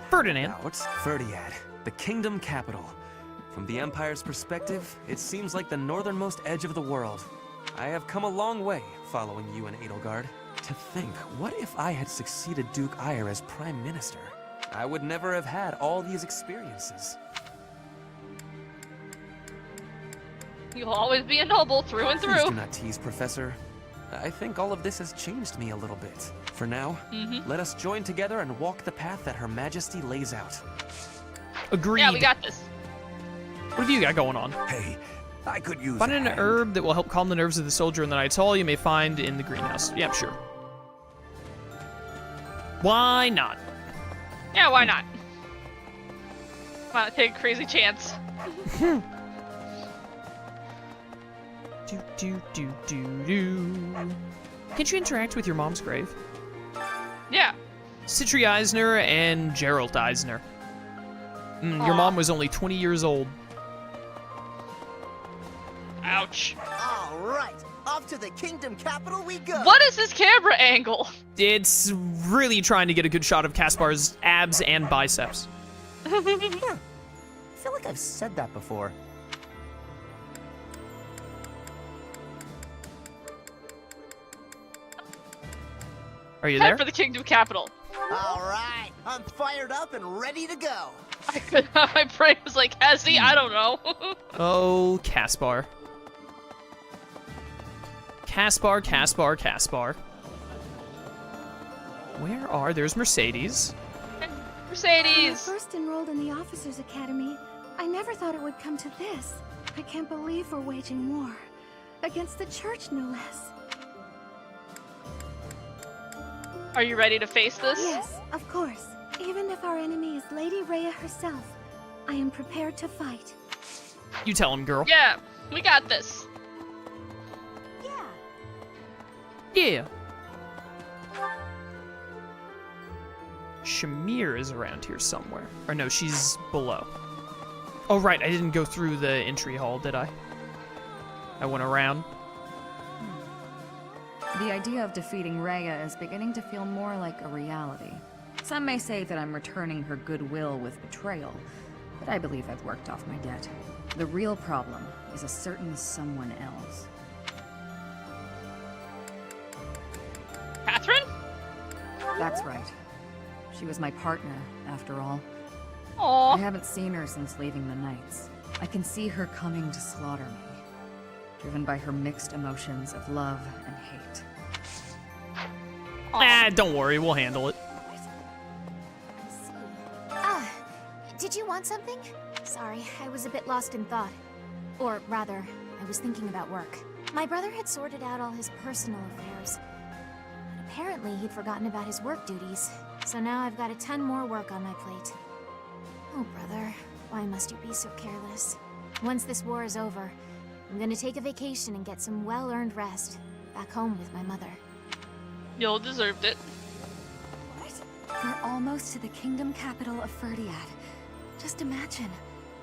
Ferdinand. Now, what's Ferdiad, the kingdom capital? From the Empire's perspective, it seems like the northernmost edge of the world. I have come a long way following you and Edelgard. To think, what if I had succeeded Duke Eyre as Prime Minister? I would never have had all these experiences. You'll always be a noble through and Please do through. not tease, Professor. I think all of this has changed me a little bit. For now, let us join together and walk the path that Her Majesty lays out. Agreed. Yeah, we got this. What have you got going on? Hey, I could use Find a an hand. herb that will help calm the nerves of the soldier in the Night's Hall you may find in the greenhouse. Yeah, sure. Why not? Yeah, why not? Why not take a crazy chance? Can't you interact with your mom's grave? Yeah. Citri Eisner and Gerald Eisner. Your Aw. mom was only 20 years old. Ouch. All right, off to the kingdom capital we go. What is this camera angle? It's really trying to get a good shot of Caspar's abs and biceps. I feel like I've said that before. Are you Head there? for the kingdom capital. All right, I'm fired up and ready to go. My brain was like, has he? I don't know. Oh, Caspar. Caspar. Where are... There's Mercedes. When I Mercedes. first enrolled in the Officers Academy, I never thought it would come to this. I can't believe we're waging war. Against the church, no less. Are you ready to face this? Yes, of course. Even if our enemy is Lady Rhea herself, I am prepared to fight. You tell him, girl. Yeah, we got this. Yeah. Yeah. Shamir is around here somewhere. Or no, she's below. Oh, right, I didn't go through the entry hall, did I? I went around. The idea of defeating Rhea is beginning to feel more like a reality. Some may say that I'm returning her goodwill with betrayal, but I believe I've worked off my debt. The real problem is a certain someone else. Catherine? That's right. She was my partner, after all. I Aw. haven't seen her since leaving the Knights. I can see her coming to slaughter me, driven by her mixed emotions of love and hate. Ah, don't worry, we'll handle it. Did you want something? Sorry, I was a bit lost in thought. Or rather, I was thinking about work. My brother had sorted out all his personal affairs. But apparently, he'd forgotten about his work duties. So now I've got a ton more work on my plate. Oh, brother, why must you be so careless? Once this war is over, I'm gonna take a vacation and get some well-earned rest. Back home with my mother. You'll deserved it. We're almost to the kingdom capital of Ferdiad. Just imagine,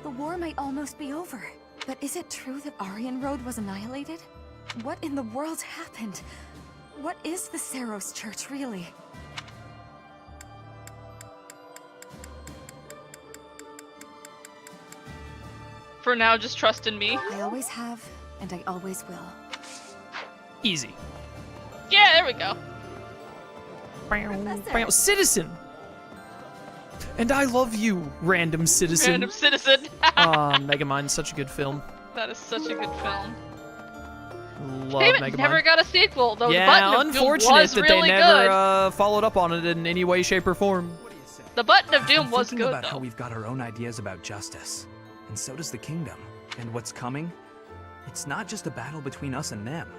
the war might almost be over. But is it true that Aryan Road was annihilated? What in the world happened? What is the Saros Church, really? For now, just trust in me. I always have, and I always will. Easy. Yeah, there we go. Professor. Citizen! And I love you, random citizen. Random citizen. Megamind's such a good film. That is such a good film. Love Damn it, Megamind. never got a sequel, though. Yeah, The Button of Doom unfortunate was that really they good. never followed up on it in any way, shape, or form. The Button of I've Doom been was thinking good, about how though. we've got our own ideas about justice, and so does the kingdom. And what's coming? It's not just a battle between us and them.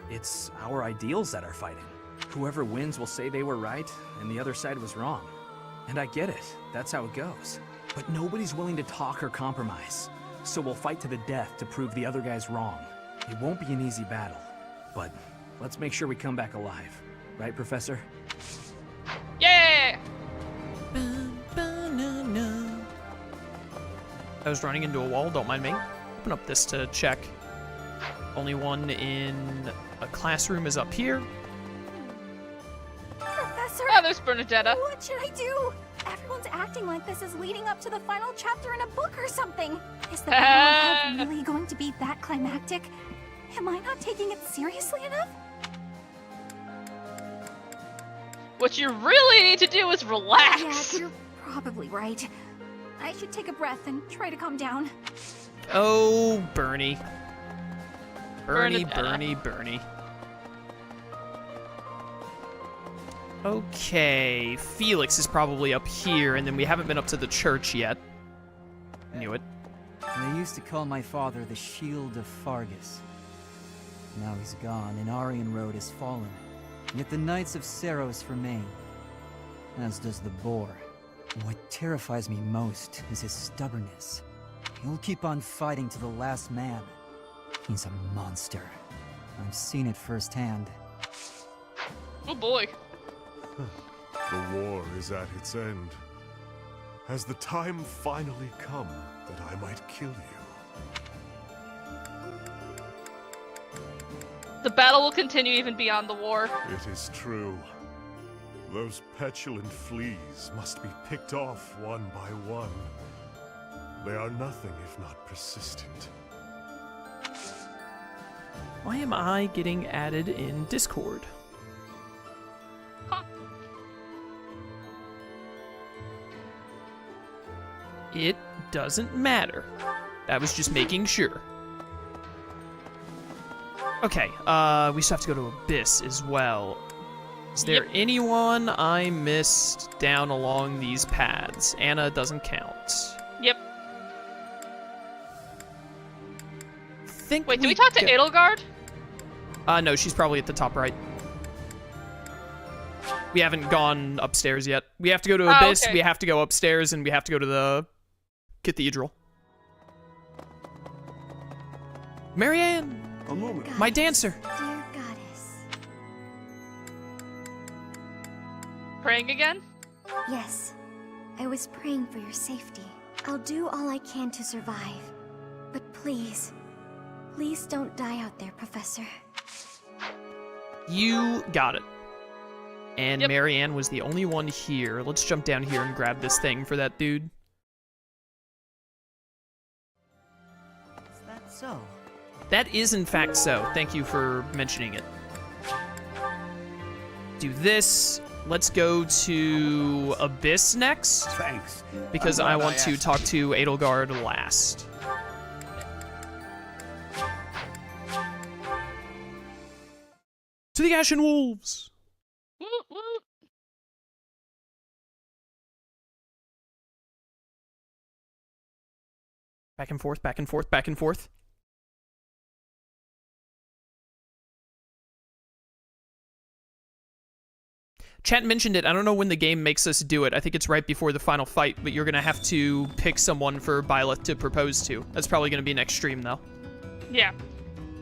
It's our ideals that are fighting. Whoever wins will say they were right, and the other side was wrong. And I get it, that's how it goes. But nobody's willing to talk or compromise. So we'll fight to the death to prove the other guy's wrong. It won't be an easy battle, but let's make sure we come back alive. Right, Professor? Yeah! I was running into a wall, don't mind me. Open up this to check. Only one in a classroom is up here. Professor, Oh, there's Bernadetta. what should I do? Everyone's acting acting like this is leading up to the final chapter in a book or something. Is the battle ahead really going to be that climactic? Am I not taking it seriously enough? What you really need to do is relax. Yeah, you're probably right. I should take a breath and try to calm down. Oh, Bernie. Bernie, Bernadetta. Bernie, Bernie. Okay, Felix is probably up here, and then we haven't been up to the church yet. Knew it. They used to call my father the Shield of Fargus. Now he's gone, and Aryan Road has fallen. Yet the Knights of Seros remain, as does the Boar. What terrifies me most is his stubbornness. He'll keep on fighting to the last man. He's a monster. I've seen it firsthand. Oh boy. The war is at its end. Has the time finally come that I might kill you? The battle will continue even beyond the war. It is true. Those petulant fleas must be picked off one by one. They are nothing if not persistent. Why am I getting added in Discord? Huh. It doesn't matter. That was just making sure. Okay, we still have to go to Abyss as well. Is there anyone I missed down along these paths? Anna doesn't count. Yep. Wait, do we talk to Edelgard? No, she's probably at the top right. We haven't gone upstairs yet. We have to go to Abyss, okay. we have to go upstairs, and we have to go to the cathedral. Marianne! A moment. My dancer! Dear goddess. Praying again? Yes, I was praying for your safety. I'll do all I can to survive. But please, please don't die out there, Professor. You got it. And Yep. Marianne was the only one here. Let's jump down here and grab this thing for that dude. Is that so? That is in fact so. Thank you for mentioning it. Do this. Let's go to Abyss next, Thanks. because I want to talk to Edelgard last. To the Ashen Wolves! Woot, woot. Back and forth, back and forth, back and forth. Chat mentioned it. I don't know when the game makes us do it. I think it's right before the final fight, but you're going to have to pick someone for Byleth to propose to. That's probably going to be next stream, though. Yeah.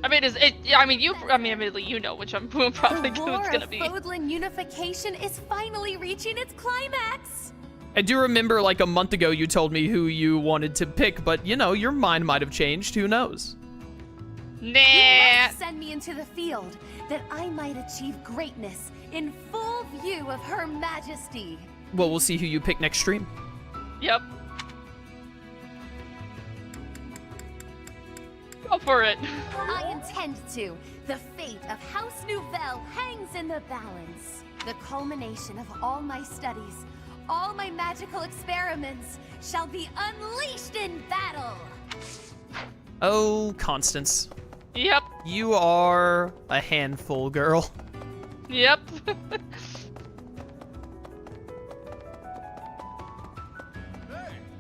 I mean, admittedly, you know which I'm probably The who war it's gonna of be. Fódlan unification is finally reaching its climax. I do remember, like, a month ago you told me who you wanted to pick, but, you know, your mind might have changed. Who knows? You Nah. must send me into the field, that I might achieve greatness in full view of Her Majesty. Well, we'll see who you pick next stream. Yep. Go for it. I intend to. The fate of House Nouvelle hangs in the balance. The culmination of all my studies, all my magical experiments, shall be unleashed in battle. Oh, Constance. Yep. You are a handful, girl. Yep.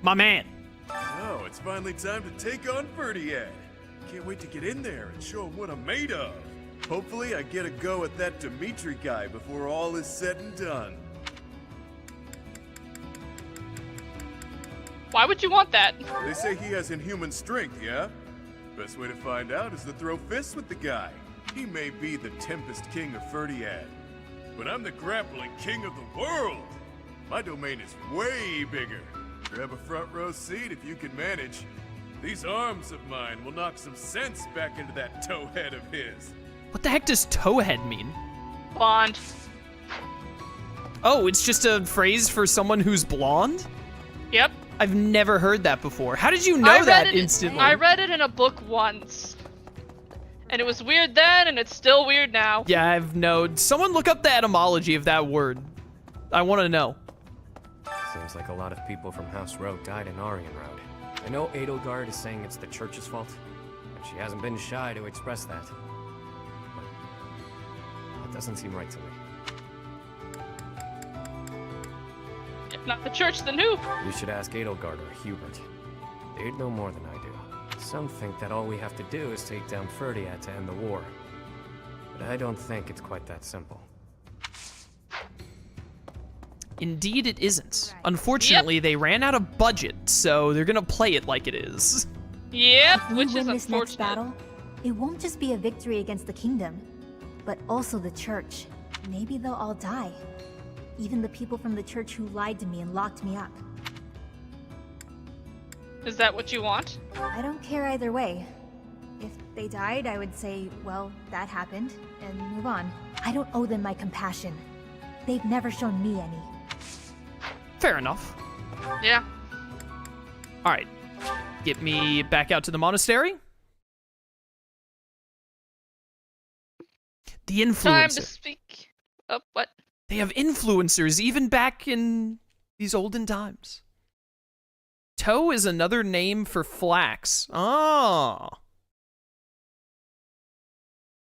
My man. Oh, it's finally time to take on Verdiad. Can't wait to get in there and show him what I'm made of. Hopefully I get a go at that Dimitri guy before all is said and done. Why would you want that? They say he has inhuman strength, yeah? Best way to find out is to throw fists with the guy. He may be the Tempest King of Verdiad, but I'm the Grappling King of the world. My domain is way bigger. Grab a front row seat if you can manage. These arms of mine will knock some sense back into that towhead of his. What the heck does towhead mean? Blonde. Oh, it's just a phrase for someone who's blonde? Yep. I've never heard that before. How did you know that instantly? I read it in a book once. And it was weird then, and it's still weird now. Yeah, I've known. Someone look up the etymology of that word. I want to know. Seems like a lot of people from House Rogue died in Aryan Road. I know Edelgard is saying it's the church's fault, and she hasn't been shy to express that. But it doesn't seem right to me. If not the church, then who? We should ask Edelgard or Hubert. They'd know more than I do. Some think that all we have to do is take down Ferdiad to end the war. But I don't think it's quite that simple. Indeed it isn't. Unfortunately, they ran out of budget, so they're gonna play it like it is. Yep, If we which is win this next unfortunate. battle, it won't just be a victory against the kingdom, but also the church. Maybe they'll all die. Even the people from the church who lied to me and locked me up. Is that what you want? I don't care either way. If they died, I would say, well, that happened, and move on. I don't owe them my compassion. They've never shown me any. Fair enough. Yeah. Alright. Get me back out to the monastery. The influencer. Time to speak. Oh, what? They have influencers even back in these olden times. Tow is another name for flax. Oh.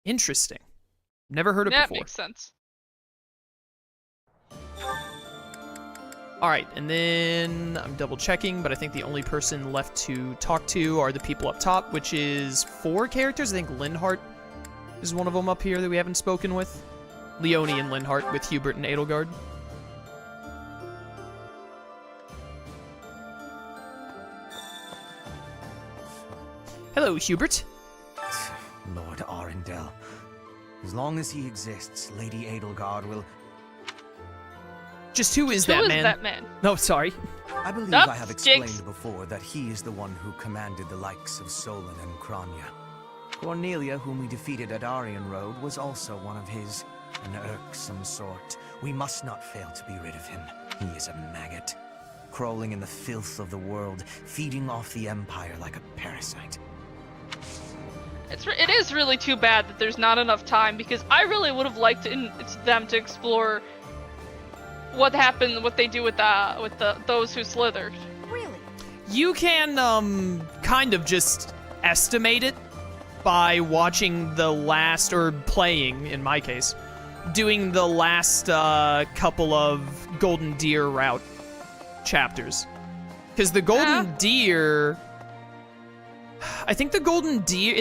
Interesting. Never heard it That before. makes sense. Alright, and then I'm double checking, but I think the only person left to talk to are the people up top, which is 4 characters. I think Linhardt is one of them up here that we haven't spoken with. Leone and Linhardt with Hubert and Edelgard. Hello, Hubert. Lord Arundel. As long as he exists, Lady Edelgard will... Just who is Who that is man? that man? No, sorry. I believe Nope, I have Jinx. explained before that he is the one who commanded the likes of Solon and Kranya. Cornelia, whom we defeated at Aryan Road, was also one of his. An irksome sort. We must not fail to be rid of him. He is a maggot, crawling in the filth of the world, feeding off the Empire like a parasite. It is really too bad that there's not enough time, because I really would have liked them to explore what happened, what they do with those who slithered. Really? You can, kind of just estimate it by watching the last, or playing, in my case, doing the last, couple of Golden Deer route chapters. Because the Golden Deer... I think in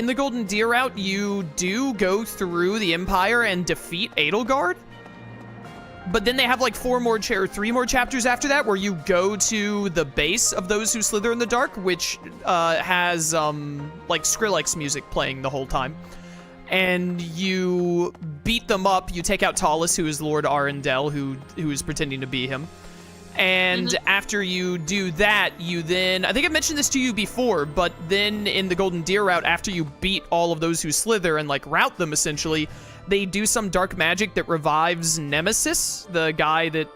the Golden Deer route, you do go through the Empire and defeat Edelgard. But then they have like 3 more chapters after that where you go to the base of those who slither in the dark, which has like Skrillex music playing the whole time. And you beat them up. You take out Talus, who is Lord Arundel, who is pretending to be him. And after you do that, you then... I think I mentioned this to you before, but then in the Golden Deer route, after you beat all of those who slither and, like, rout them, essentially, they do some dark magic that revives Nemesis, the guy that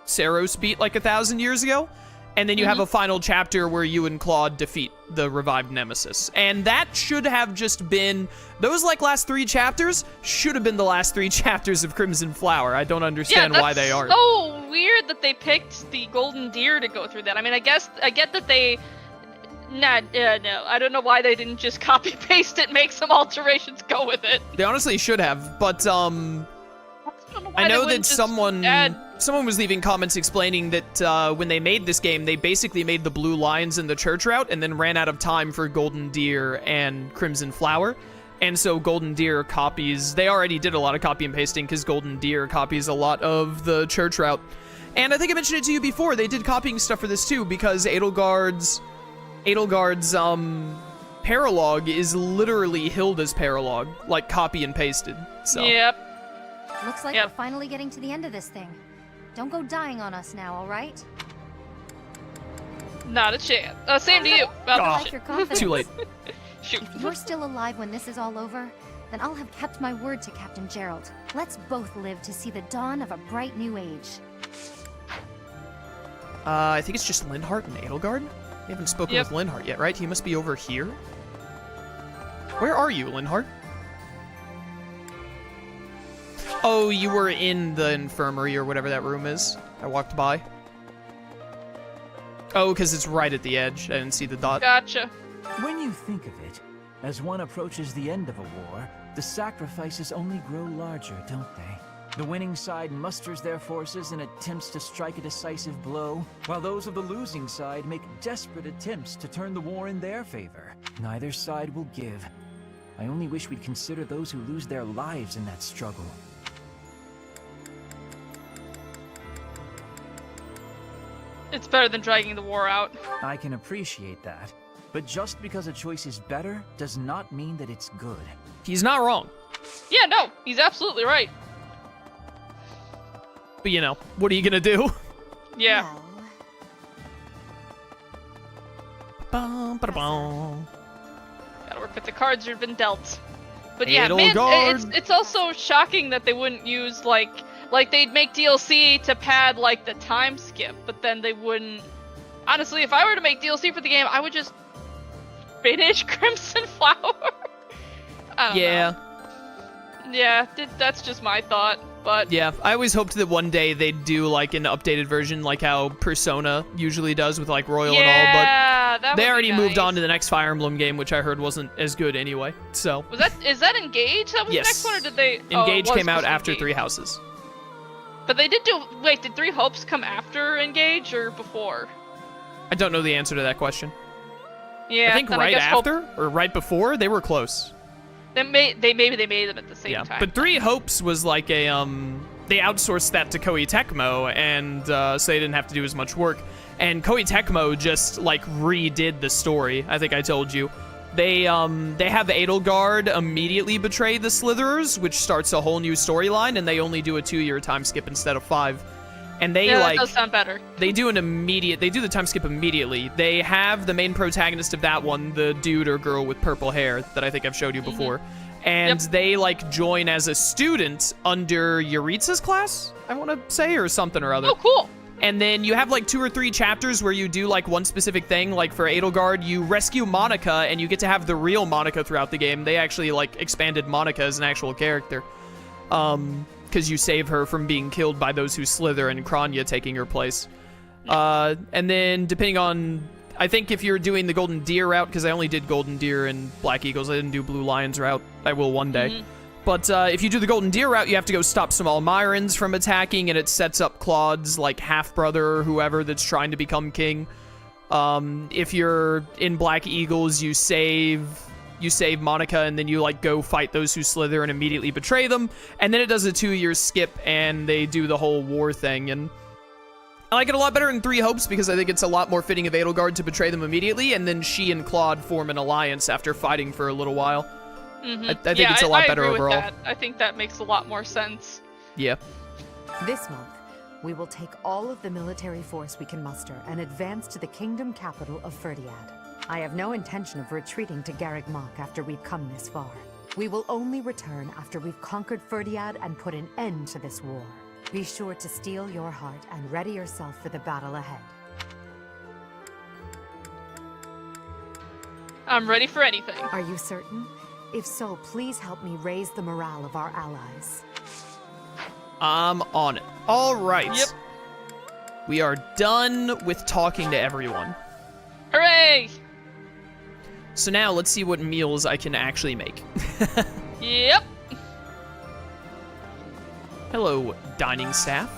Saros beat, like, 1,000 years ago. And then you have a final chapter where you and Claude defeat the revived Nemesis. And that should have just been... Those, like, last 3 chapters should have been the last 3 chapters of Crimson Flower. I don't understand why they aren't. So weird that they picked the Golden Deer to go through that. I mean, I get that they... no, I don't know why they didn't just copy-paste it, make some alterations, go with it. They honestly should have, but, I know that someone was leaving comments explaining that when they made this game, they basically made the Blue Lions and the Church route and then ran out of time for Golden Deer and Crimson Flower. And so Golden Deer copies... They already did a lot of copy and pasting because Golden Deer copies a lot of the Church route. And I think I mentioned it to you before. They did copying stuff for this too because Edelgard's paralogue is literally Hilda's paralogue, like copy and pasted. So. Yep. Looks like we're finally getting to the end of this thing. Don't go dying on us now, all right? Not a chance. Same to you. I like your confidence. Too late. Shoot. If you're still alive when this is all over, then I'll have kept my word to Captain Gerald. Let's both live to see the dawn of a bright new age. I think it's just Linhardt and Edelgard. We haven't spoken with Linhardt yet, right? He must be over here. Where are you, Linhardt? Oh, you were in the infirmary or whatever that room is. I walked by. Oh, because it's right at the edge. I didn't see the dot. Gotcha. When you think of it, as one approaches the end of a war, the sacrifices only grow larger, don't they? The winning side musters their forces and attempts to strike a decisive blow, while those of the losing side make desperate attempts to turn the war in their favor. Neither side will give. I only wish we'd consider those who lose their lives in that struggle. It's better than dragging the war out. I can appreciate that, but just because a choice is better does not mean that it's good. He's not wrong. Yeah, no, he's absolutely right. But you know, what are you gonna do? Yeah. Well, Bum, ba-da-bum. Gotta work with the cards you've been dealt. But yeah, man, Edelgard. it's also shocking that they wouldn't use like they'd make DLC to pad like the time skip, but then they wouldn't. Honestly, if I were to make DLC for the game, I would just finish Crimson Flower. I don't know. Yeah, that's just my thought, but... Yeah, I always hoped that one day they'd do, like, an updated version, like how Persona usually does with, like, Royal and all, but that they would already be moved nice. on to the next Fire Emblem game, which I heard wasn't as good anyway, so... Is that Engage? That was Yes. the next one, or did they... Engage it was came out supposed to be after Engage. Three Houses. But they did do... Wait, did Three Hopes come after Engage, or before? I don't know the answer to that question. Yeah, I think then right guess Hope- after, or right before, they were close. Maybe they made them at the same Yeah, time. but Three Hopes was like a, they outsourced that to Koei Tecmo, and so they didn't have to do as much work. And Koei Tecmo just, like, redid the story. I think I told you. They have Edelgard immediately betray the Slitherers, which starts a whole new storyline, and they only do a 2-year time skip instead of 5. And they, yeah, like... that does sound better. They do the time skip immediately. They have the main protagonist of that one, the dude or girl with purple hair that I think I've showed you before. And they, like, join as a student under Yuritsa's class, I want to say, or something or other. Oh, cool. And then you have, like, 2 or 3 chapters where you do, like, one specific thing. Like, for Edelgard, you rescue Monica, and you get to have the real Monica throughout the game. They actually, like, expanded Monica as an actual character. Because you save her from being killed by those who slither and Kranya taking her place. And then, depending on... I think if you're doing the Golden Deer route, because I only did Golden Deer and Black Eagles, I didn't do Blue Lions route. I will one day. But if you do the Golden Deer route, you have to go stop some Almirans from attacking, and it sets up Claude's, like, half-brother or whoever that's trying to become king. If you're in Black Eagles, you save Monica, and then you, like, go fight those who slither and immediately betray them. And then it does a 2-year skip, and they do the whole war thing. And I like it a lot better in Three Hopes, because I think it's a lot more fitting of Edelgard to betray them immediately, and then she and Claude form an alliance after fighting for a little while. I think it's a lot better agree overall. With that. I think that makes a lot more sense. Yeah. This month, we will take all of the military force we can muster and advance to the kingdom capital of Ferdiad. I have no intention of retreating to Garreg Mach after we've come this far. We will only return after we've conquered Ferdiad and put an end to this war. Be sure to steel your heart and ready yourself for the battle ahead. I'm ready for anything. Are you certain? If so, please help me raise the morale of our allies. I'm on it. All right. Yep. We are done with talking to everyone. Hooray! So now let's see what meals I can actually make. Yep. Hello, dining staff.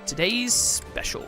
Today's special.